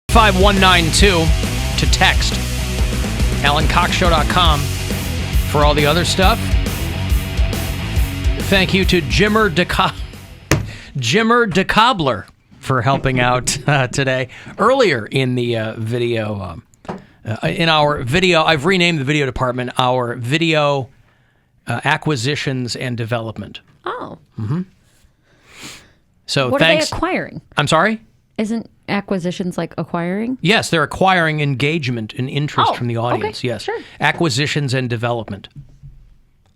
5192 to text. AlanCoxShow.com for all the other stuff. Thank you to Jimmer DeCobbler for helping out today. Earlier in the video, I've renamed the video department our Video Acquisitions and Development. Oh. Mm-hmm. So what thanks. Are they acquiring? I'm sorry? Isn't acquisitions like acquiring? Yes, they're acquiring engagement and interest from the audience. Okay, yes, sure. Acquisitions and development.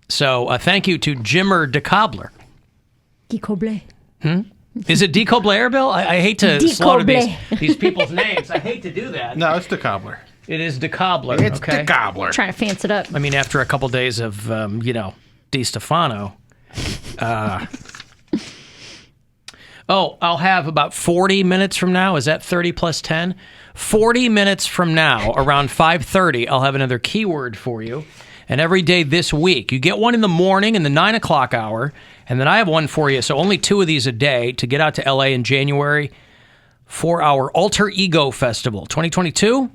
So thank you to Jimmer DeCobbler. DeCobbler. Is it DeCobbler, Bill? I hate to slaughter these people's names. I hate to do that. No, it's DeCobbler. It is DeCobbler. It's okay? DeCobbler. Trying to fancy it up. I mean, after a couple days of, Di Stefano. I'll have about 40 minutes from now. Is that 30 plus 10? 40 minutes from now, around 5:30, I'll have another keyword for you. And every day this week, you get one in the morning in the 9 o'clock hour, and then I have one for you. So only 2 of these a day to get out to LA in January for our Alter Ego Festival 2022.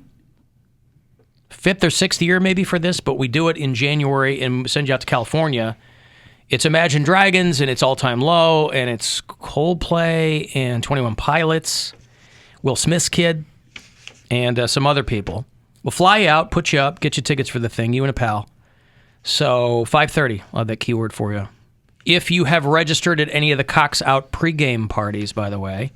5th or 6th year maybe for this, but we do it in January and send you out to California. It's Imagine Dragons, and it's All Time Low, and it's Coldplay, and 21 Pilots, Will Smith's kid, and some other people. We'll fly you out, put you up, get you tickets for the thing, you and a pal. So 5:30, I'll have that keyword for you. If you have registered at any of the Cox Out pregame parties, by the way,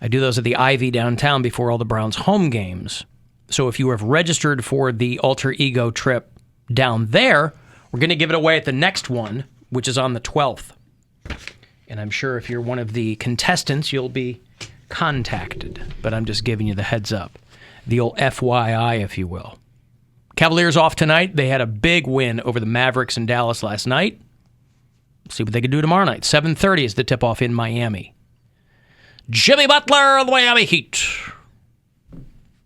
I do those at the Ivy downtown before all the Browns home games. So if you have registered for the Alter Ego trip down there, we're going to give it away at the next one, which is on the 12th. And I'm sure if you're one of the contestants, you'll be contacted. But I'm just giving you the heads up. The old FYI, if you will. Cavaliers off tonight. They had a big win over the Mavericks in Dallas last night. See what they can do tomorrow night. 7:30 is the tip-off in Miami. Jimmy Butler of the Miami Heat.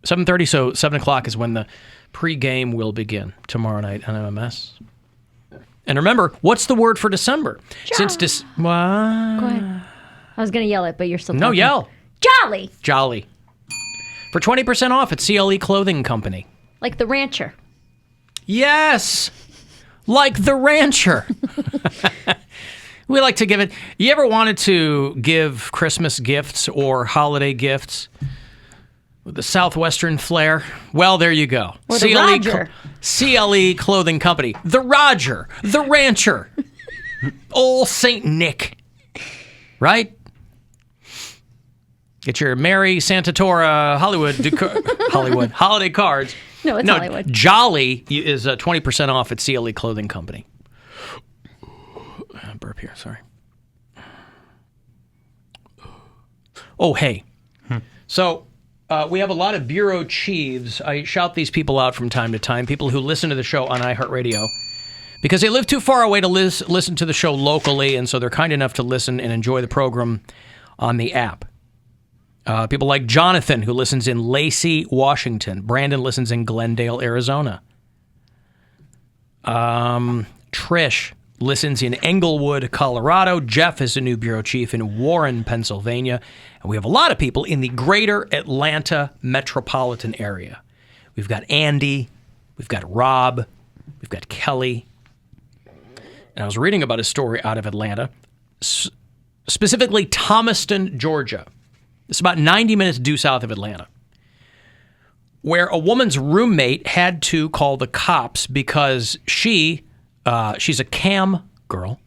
7:30, so 7 o'clock is when the pregame will begin tomorrow night on MMS. And remember, what's the word for December? What? Go ahead. I was going to yell it, but you're still talking. No, yell. Jolly. Jolly. For 20% off at CLE Clothing Company. Like the rancher. Yes. Like the rancher. We like to give it. You ever wanted to give Christmas gifts or holiday gifts with the Southwestern flair? Well, there you go. Or the Roger. CLE Clothing Company. The Roger. The Rancher. Old St. Nick. Right? Get your Merry Santora Hollywood holiday cards. No, it's Hollywood. Jolly is 20% off at CLE Clothing Company. Burp here, sorry. Oh, hey. So we have a lot of bureau chiefs. I shout these people out from time to time, people who listen to the show on iHeartRadio, because they live too far away to listen to the show locally, and so they're kind enough to listen and enjoy the program on the app. People like Jonathan, who listens in Lacey, Washington. Brandon listens in Glendale, Arizona. Trish listens in Englewood, Colorado. Jeff is a new bureau chief in Warren, Pennsylvania. And we have a lot of people in the greater Atlanta metropolitan area. We've got Andy. We've got Rob. We've got Kelly. And I was reading about a story out of Atlanta, specifically Thomaston, Georgia. It's about 90 minutes due south of Atlanta, where a woman's roommate had to call the cops because she's a cam girl,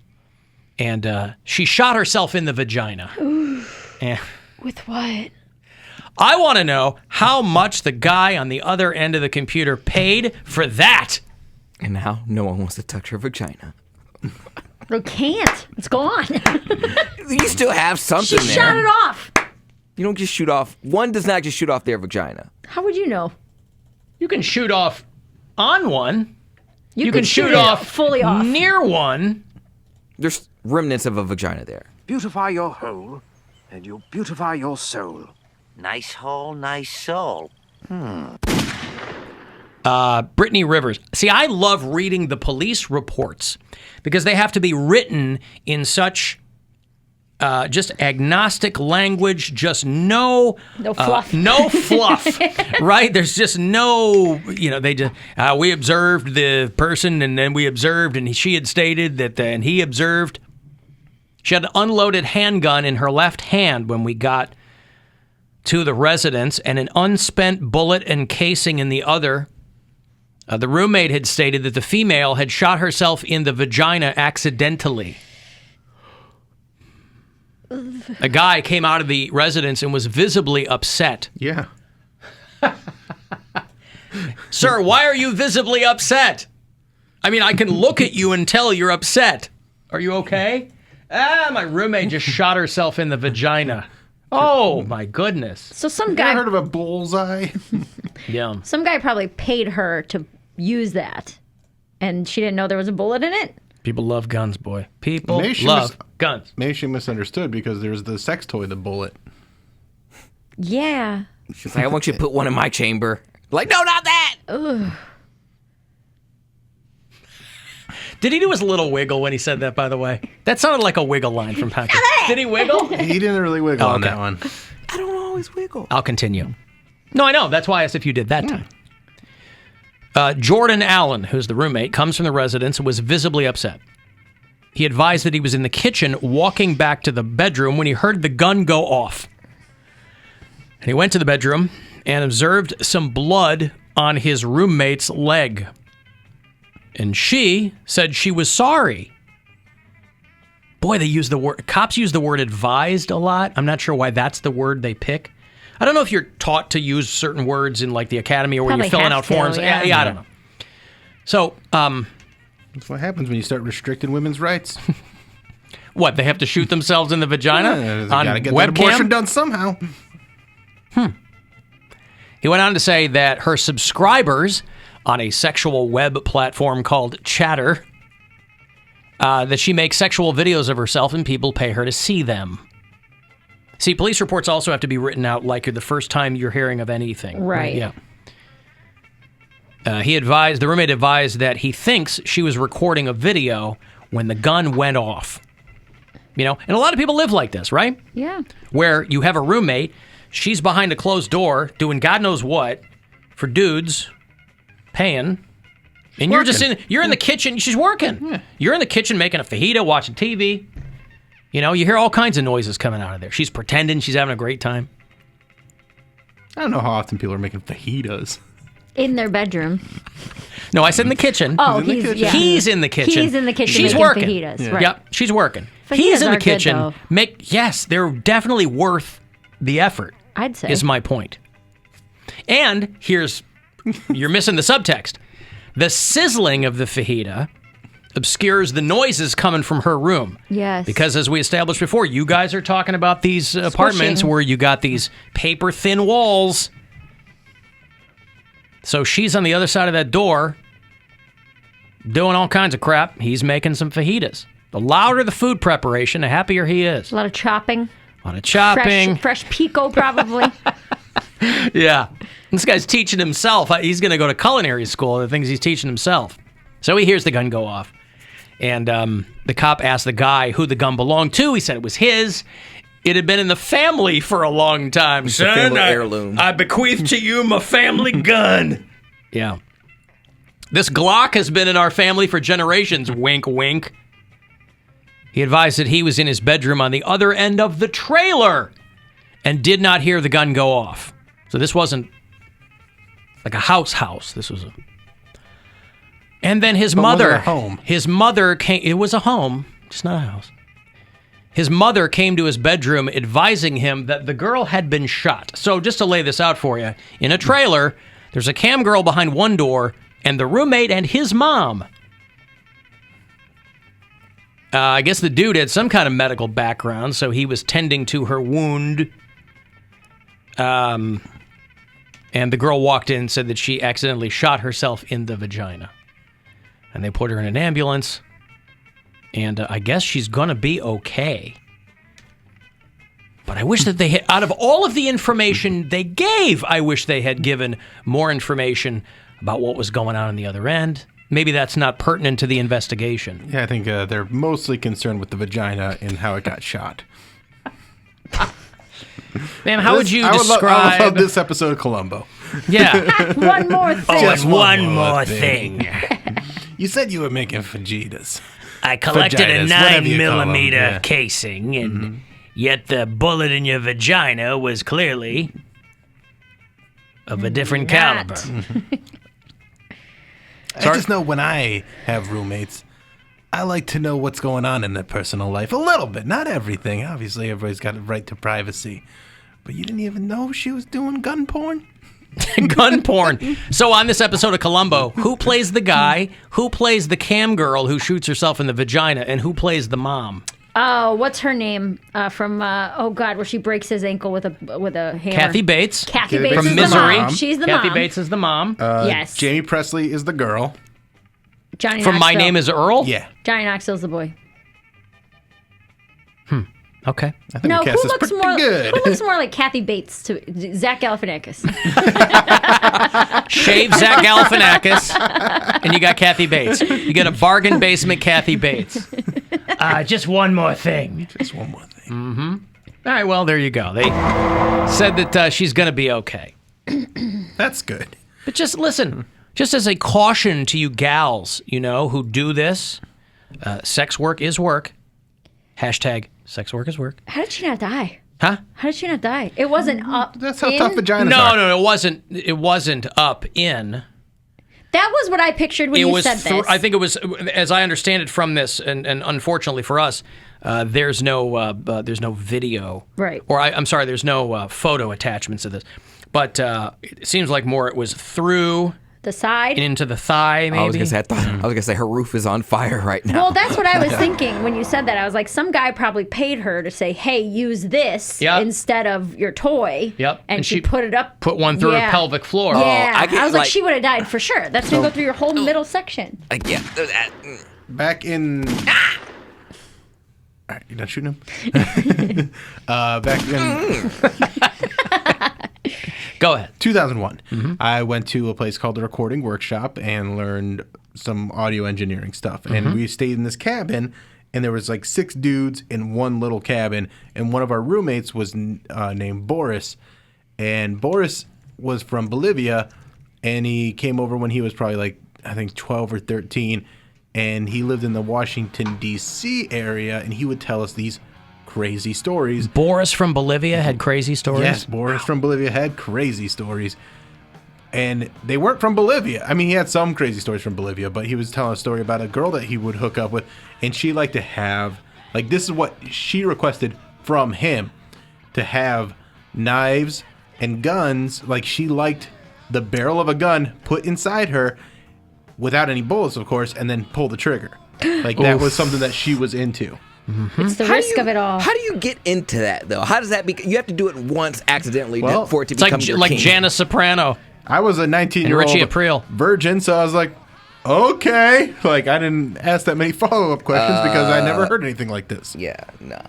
and she shot herself in the vagina. And with what? I want to know how much the guy on the other end of the computer paid for that. And now no one wants to touch her vagina. They can't. It's gone. You still have something She there. shot it off. You don't just shoot off. One does not just shoot off their vagina. How would you know? You can shoot off on one. You can shoot off fully off. near one. There's remnants of a vagina there. Beautify your hole, and you'll beautify your soul. Nice hole, nice soul. Brittany Rivers. See, I love reading the police reports because they have to be written in such just agnostic language, just no fluff. no fluff, right? There's just no, they just, we observed the person, and then we observed, and she had stated that, and he observed. She had an unloaded handgun in her left hand when we got to the residence, and an unspent bullet and casing in the other. The roommate had stated that the female had shot herself in the vagina accidentally. A guy came out of the residence and was visibly upset. Yeah. Sir, why are you visibly upset? I mean, I can look at you and tell you're upset. Are you okay? My roommate just shot herself in the vagina. Oh, my goodness. So some You guy, ever heard of a bullseye? Yeah. some guy probably paid her to use that, and she didn't know there was a bullet in it. People love guns, boy. People Maybe she love guns. Maybe she misunderstood because there's the sex toy, the bullet. Yeah. She's like, I want you to put one in my chamber. Like, no, not that. Ugh. Did he do his little wiggle when he said that, by the way? That sounded like a wiggle line from Poundcake. Did he wiggle? He didn't really wiggle on okay. that one. I don't always wiggle. I'll continue. No, I know. That's why I asked if you did that time. Jordan Allen, who's the roommate, comes from the residence and was visibly upset. He advised that he was in the kitchen walking back to the bedroom when he heard the gun go off. And he went to the bedroom and observed some blood on his roommate's leg. And she said she was sorry. Boy, cops use the word advised a lot. I'm not sure why that's the word they pick. I don't know if you're taught to use certain words in like the academy or when you're Probably filling have out to, forms. yeah. Yeah, I don't know. So, That's what happens when you start restricting women's rights. what, they have to shoot themselves in the vagina They on gotta get that abortion webcam? done somehow. He went on to say that her subscribers on a sexual web platform called Chatter, that she makes sexual videos of herself and people pay her to see them. See, police reports also have to be written out like the first time you're hearing of anything. Right. Yeah. The roommate advised that he thinks she was recording a video when the gun went off. And a lot of people live like this, right? Yeah. Where you have a roommate, she's behind a closed door doing God knows what for dudes, paying, and you're in the kitchen. She's working. Yeah. You're in the kitchen making a fajita, watching TV. You hear all kinds of noises coming out of there. She's pretending she's having a great time. I don't know how often people are making fajitas. In their bedroom. No, I said in the kitchen. Oh, in the kitchen. yeah. He's in the kitchen. He's in the kitchen She's making working. fajitas. Yeah. Right. Yep, she's working. Fajitas He's in the are good, kitchen. though. Yes, they're definitely worth the effort. I'd say. Is my point. And you're missing the subtext. The sizzling of the fajita obscures the noises coming from her room. Yes. Because as we established before, you guys are talking about these apartments where you got these paper thin walls. So she's on the other side of that door doing all kinds of crap. He's making some fajitas. The louder the food preparation, the happier he is. A lot of chopping. A lot of chopping. Fresh pico, probably. Yeah. This guy's teaching himself. He's going to go to culinary school, the things he's teaching himself. So he hears the gun go off. And the cop asked the guy who the gun belonged to. He said it was his. It had been in the family for a long time. It's a family heirloom. I bequeath to you my family gun. Yeah. This Glock has been in our family for generations. Wink, wink. He advised that he was in his bedroom on the other end of the trailer and did not hear the gun go off. So this wasn't like a house. This was a... And then his mother... was it a home? His mother came... It was a home, just not a house. His mother came to his bedroom advising him that the girl had been shot. So just to lay this out for you, in a trailer, there's a cam girl behind one door and the roommate and his mom. I guess the dude had some kind of medical background, so he was tending to her wound. And the girl walked in and said that she accidentally shot herself in the vagina. And they put her in an ambulance. And I guess she's going to be okay. But I wish that they had, out of all of the information they gave, I wish they had given more information about what was going on the other end. Maybe that's not pertinent to the investigation. Yeah, I think they're mostly concerned with the vagina and how it got shot. Ma'am, how would you I would describe... love this episode of Columbo. Yeah. One more thing. Just one more thing. You said you were making fajitas. I collected Vaginas, a whatever you call 'em, 9mm yeah. casing, and yet the bullet in your vagina was clearly of a different caliber. I just know when I have roommates, I like to know what's going on in their personal life. A little bit, not everything. Obviously, everybody's got a right to privacy. But you didn't even know she was doing gun porn? Gun porn. So on this episode of Columbo, who plays the guy, who plays the cam girl who shoots herself in the vagina, and who plays the mom? Oh, what's her name from? Oh God, where she breaks his ankle with a hammer. Kathy Bates. Kathy Bates from is Misery. The mom. She's the Kathy mom. Bates is the mom. Yes. Jamie Presley is the girl. Johnny From My Knoxville. Name is Earl? Yeah. Johnny Knoxville's the boy. Okay. I think No, the who cast is looks pretty more? good. Who looks more like Kathy Bates to Zach Galifianakis? Shave Zach Galifianakis, and you got Kathy Bates. You get a bargain basement Kathy Bates. Just one more thing. Just one more thing. All right, well, there you go. They said that she's going to be okay. That's good. But just listen, just as a caution to you gals, who do this, sex work is work. Hashtag sex work is work. How did she not die? Huh? How did she not die? It wasn't up. That's how in? tough vaginas No, are. no, it wasn't up in. That was what I pictured when you said this. I think it was, as I understand it from this, and unfortunately for us, there's no video. Right. Or I'm sorry, there's no photo attachments to this. But it seems like more it was through the side. into the thigh, maybe. I was gonna say her roof is on fire right now. Well, that's what I was thinking when you said that. I was like, some guy probably paid her to say, "Hey, use this Yep. instead of your toy." Yep. And she put it up. Put one through Yeah. her pelvic floor. Yeah. I get, was like, like- she would have died for sure. That's gonna go through your whole middle section. Like, yeah. Back in... All right, you done shooting him? Back in Go ahead. 2001, I went to a place called the Recording Workshop and learned some audio engineering stuff. And we stayed in this cabin, and there was like 6 dudes in one little cabin. And one of our roommates was named Boris. And Boris was from Bolivia, and he came over when he was probably like, I think 12 or 13. And he lived in the Washington, D.C. area, and he would tell us these crazy stories. Boris from Bolivia had crazy stories. Yes, Boris from Bolivia had crazy stories. And they weren't from Bolivia. I mean, he had some crazy stories from Bolivia, but he was telling a story about a girl that he would hook up with, and she liked to have, like, this is what she requested from him, to have knives and guns. Like, she liked the barrel of a gun put inside her without any bullets, of course, and then pull the trigger. Like, that was something that she was into. It's the risk of it all. How do you get into that though? How does that be? You have to do it once accidentally Well, for it to It's become your like king. Janice Soprano. I was a 19-year-old Richie Aprile. virgin, so I was like, okay. Like, I didn't ask that many follow-up questions because I never heard anything like this. Yeah, no.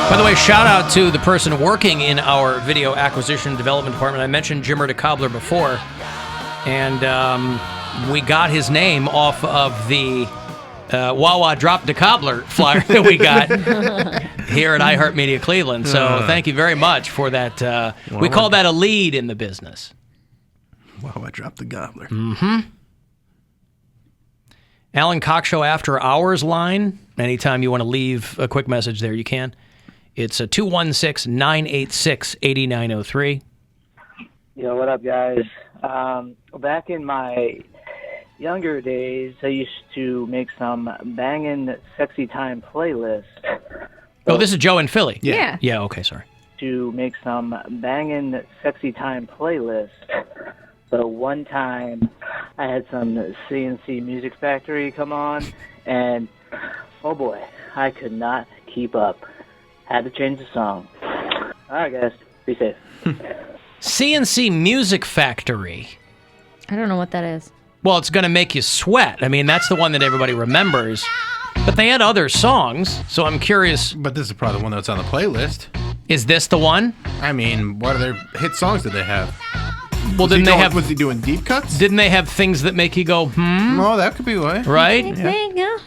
By the way, shout out to the person working in our video acquisition development department. I mentioned Jimmer de Cobbler before, and we got his name off of the Wawa Drop de Cobbler flyer that we got here at iHeartMedia Cleveland. So thank you very much for that. We call that a lead in the business. Wow, I dropped the gobbler. Alan Cox Show After Hours line. Anytime you want to leave a quick message there, you can. It's a 216-986-8903. Yo, what up, guys? Back in my younger days, I used to make some bangin' sexy time playlist. Oh, this is Joe in Philly. Yeah. Yeah, okay, sorry. To make some bangin' sexy time playlist. But one time, I had some CNC Music Factory come on, and oh boy, I could not keep up. Had to change the song. All right, guys, be safe. CNC Music Factory. I don't know what that is. Well, it's going to make you sweat. I mean, that's the one that everybody remembers. But they had other songs, so I'm curious, But this is probably the one that's on the playlist. is this the one? I mean, what other hit songs did they have? Well, didn't they have Was he doing deep cuts? things that make you go, No, that could be why. right? Make me go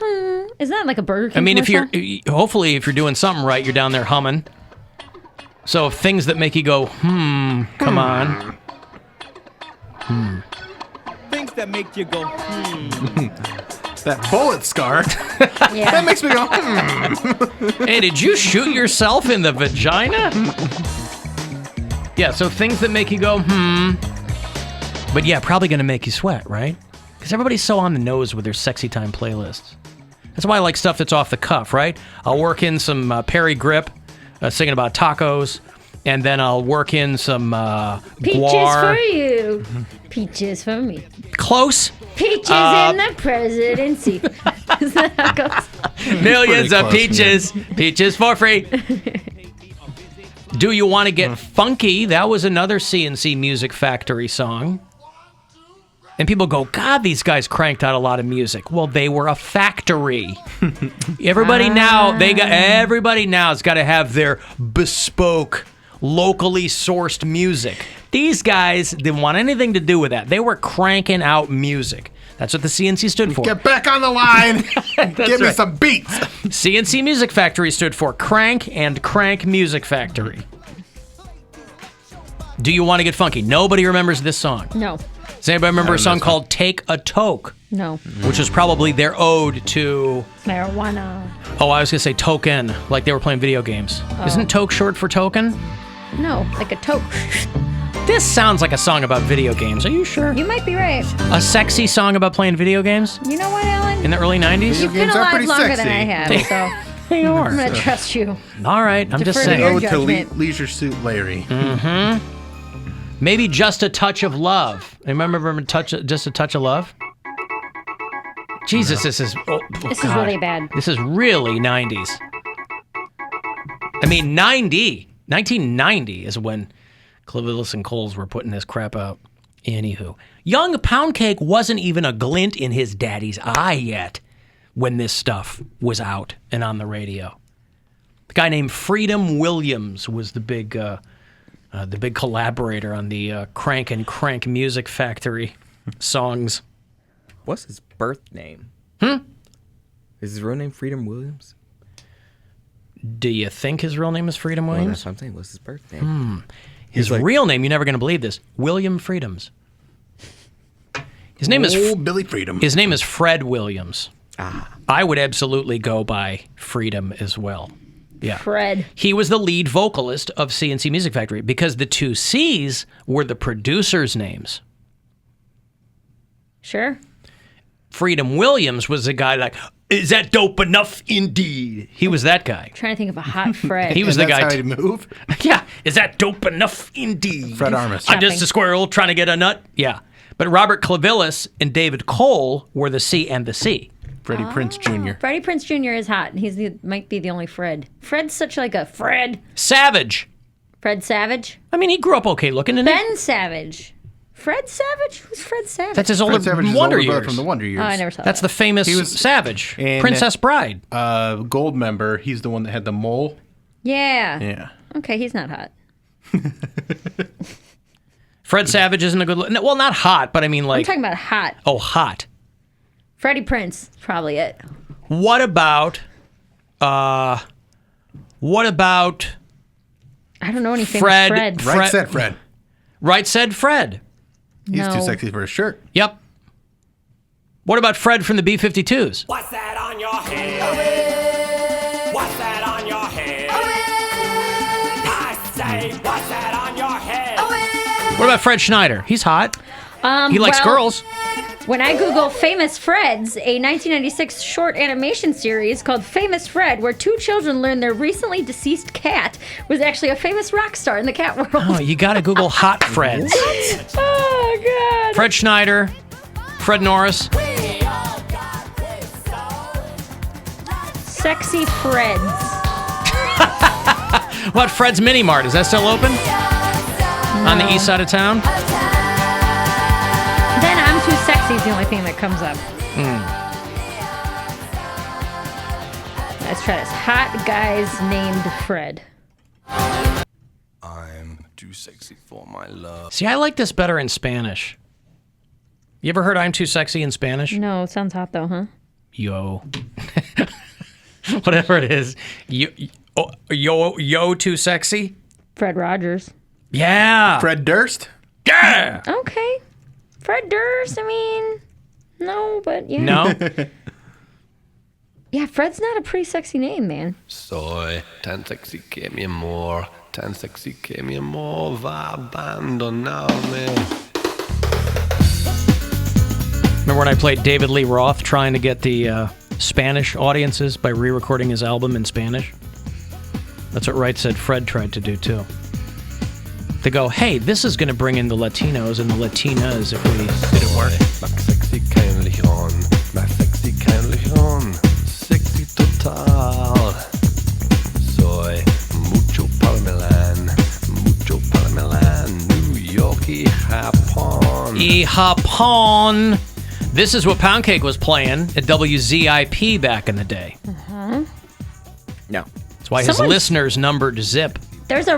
Isn't that like a Burger King I mean, if commercial? you're hopefully if you're doing something right, you're down there humming. So things that make you go, come on. Things that make you go, That bullet scar. Yeah. That makes me go, Hey, did you shoot yourself in the vagina? Yeah, so things that make you go, But yeah, probably going to make you sweat, right? Because everybody's so on the nose with their sexy time playlists. That's why I like stuff that's off the cuff, right? I'll work in some Perry Grip, singing about tacos, and then I'll work in some Peaches guar. for you. Peaches for me. Close. Peaches in the presidency. Is that how it goes? Millions pretty of close, peaches. Peaches for free. Do You Want to Get Funky? That was another CNC Music Factory song. And people go, God, these guys cranked out a lot of music. Well, they were a factory. Everybody now has got to have their bespoke, locally sourced music. These guys didn't want anything to do with that. They were cranking out music. That's what the CNC stood for. get back on the line. Give me right. some beats. CNC Music Factory stood for Crank and Crank Music Factory. Do You Want to Get Funky? Nobody remembers this song. No. Does anybody remember a song called Take a Toke? No. Which was probably their ode to, Marijuana. I was going to say token, like they were playing video games. Isn't toke short for token? No, like a toke. This sounds like a song about video games. Are you sure? You might be right. A sexy song about playing video games You know what, Alan? in the early 90s? You've been games are alive pretty longer than sexy. I have, so They are. I'm going to trust you. All right, I'm just Defer to saying. your Ode to judgment. Leisure Suit Larry. Maybe Just a Touch of Love. Remember Just a Touch of Love? Jesus, this is... This is God. really bad. This is really 90s. I mean, 1990 is when Clivillis and Coles were putting this crap out. Anywho. Young Poundcake wasn't even a glint in his daddy's eye yet when this stuff was out and on the radio. The guy named Freedom Williams was the big collaborator on the Crank and Crank Music Factory songs. What's his birth name? Is his real name Freedom Williams? Do you think his real name is Freedom Well, Williams? that's what I'm saying. What's his birth name? His real name, you're never going to believe this, William Freedoms. His name is Billy Freedom. His name is Fred Williams. I would absolutely go by Freedom as well. Yeah. Fred. He was the lead vocalist of CNC Music Factory because the two C's were the producers' names. Sure. Freedom Williams was the guy like, is that dope enough indeed? He was that guy. Trying to think of a hot Fred. He was And the that's guy. how he'd move. Yeah, is that dope enough indeed? Fred Armisen. I'm just a squirrel trying to get a nut. Yeah. But Robert Clivillis and David Cole were the C and the C. Freddie Prinze Jr. Freddie Prinze Jr. is hot. Might be the only Fred. Fred's such like a Fred. Savage. Fred Savage. I mean, he grew up okay looking, didn't he? Ben Savage. Fred Savage? Who's Fred Savage? That's his older Fred Savage is Wonder older brother Years. from the Wonder Years. Oh, I never saw That's that. the famous He was Savage, in- Princess Bride. Gold member. He's the one that had the mole. Yeah. Yeah. Okay, he's not hot. Fred Savage isn't a good look. Well, not hot, but I mean I'm like, talking about hot. oh, hot. Freddie Prinze, probably it. What about, I don't know any famous Fred- Fred. Right said Fred. Right Said Fred? He's No. too sexy for a shirt. Yep. What about Fred from the B-52s? What's that on your head? What's that on your head? I say, what's that on your head? What about Fred Schneider? He's hot. He likes well, girls. When I Google Famous Freds, a 1996 short animation series called Famous Fred, where two children learn their recently deceased cat was actually a famous rock star in the cat world. Oh, you got to Google hot Freds. Oh, God. Fred Schneider, Fred Norris. Sexy Freds. What, Fred's Mini Mart? Is that still open? On the east side of town? Then I'm Too Sexy is the only thing that comes up. Let's try this. Hot guys named Fred. I'm too sexy for my love. See, I like this better in Spanish. You ever heard I'm Too Sexy in Spanish? No, it sounds hot though, huh? Yo. Whatever it is. Yo, too sexy? Fred Rogers. Yeah. Fred Durst? Yeah. Okay. Fred Durst, I mean, no, but yeah. No? Yeah, Fred's not a pretty sexy name, man. Soy tan sexy que mi amor, tan sexy que mi amor va a abandonarme. Remember when I played David Lee Roth trying to get the Spanish audiences by re-recording his album in Spanish? That's what Wright said Fred tried to do, too. They go, hey, this is going to bring in the Latinos and the Latinas if we did it work. Más sexy que un león, más sexy que un león, sexy total. Soy mucho para Milan, New York y Japón. Y Japón. This is what Poundcake was playing at WZIP back in the day. Uh-huh. No. That's why his listeners numbered zip. There's a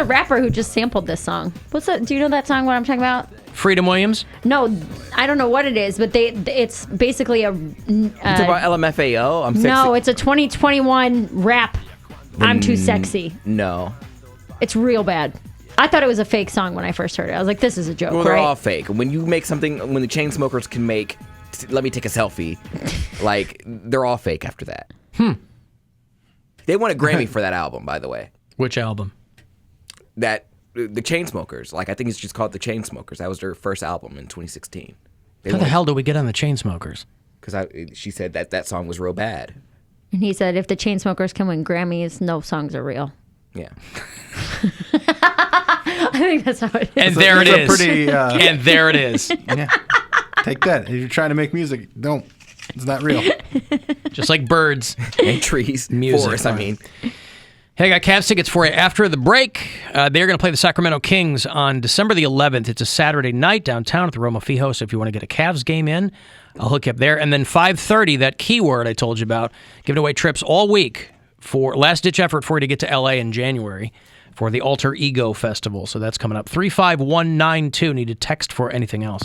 rapper who just sampled this song. Do you know that song, what I'm talking about? Freedom Williams? No, I don't know what it is, but it's basically a... You talking about LMFAO? I'm sexy. No, it's a 2021 rap. I'm too sexy. No. It's real bad. I thought it was a fake song when I first heard it. I was like, this is a joke, Well, they're right? all fake. When you make something, when the Chainsmokers can make, let me take a selfie, like, they're all fake after that. They won a Grammy for that album, by the way. Which album? The Chainsmokers. Like, I think it's just called The Chainsmokers. That was their first album in 2016. How the hell do we get on the Chainsmokers? Because she said that song was real bad. And he said, if the Chainsmokers can win Grammys, no songs are real. Yeah. I think that's how it is. And there it is. Pretty, and there it is. Yeah. Take that. If you're trying to make music, don't. It's not real. Just like birds. And trees. Music. Forests, I mean. Hey, I got Cavs tickets for you after the break. They're going to play the Sacramento Kings on December the 11th. It's a Saturday night downtown at the Roma Fijo. So if you want to get a Cavs game in, I'll hook you up there. And then 5:30, that keyword I told you about, giving away trips all week for last-ditch effort for you to get to L.A. in January for the Alter Ego Festival. So that's coming up. 35192. Need to text for anything else.